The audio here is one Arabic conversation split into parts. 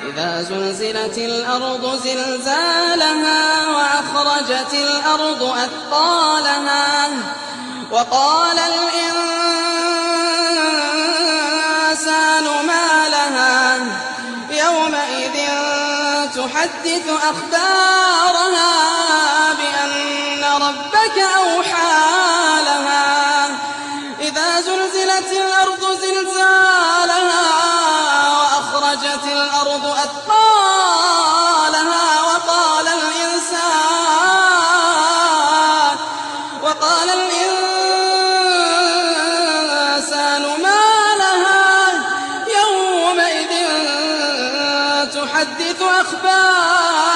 إذا زلزلت الأرض زلزالها وأخرجت الأرض أثقالها وقال الإنسان ما لها يومئذ تحدث أخبارها بأن ربك أوحى لها إذا زلزلت الأرض زلزالها وأخرجت الأرض أثقالها وقال الإنسان ما لها يومئذ تحدث أخبارها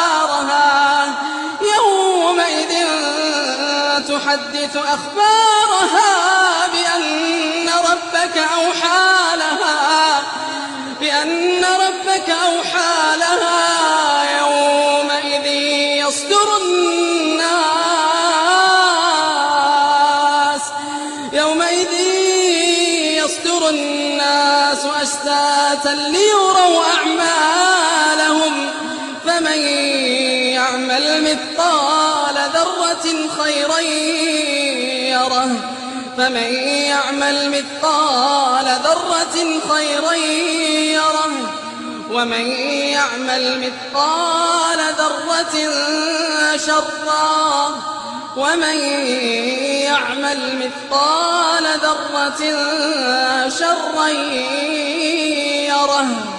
بأن ربك أوحى لها يومئذ يصدر الناس أشتاتا ليروا أعمالهم فمن يعمل مثقال ذرة خيرا يره ومن يعمل مثقال ذرة شرا يره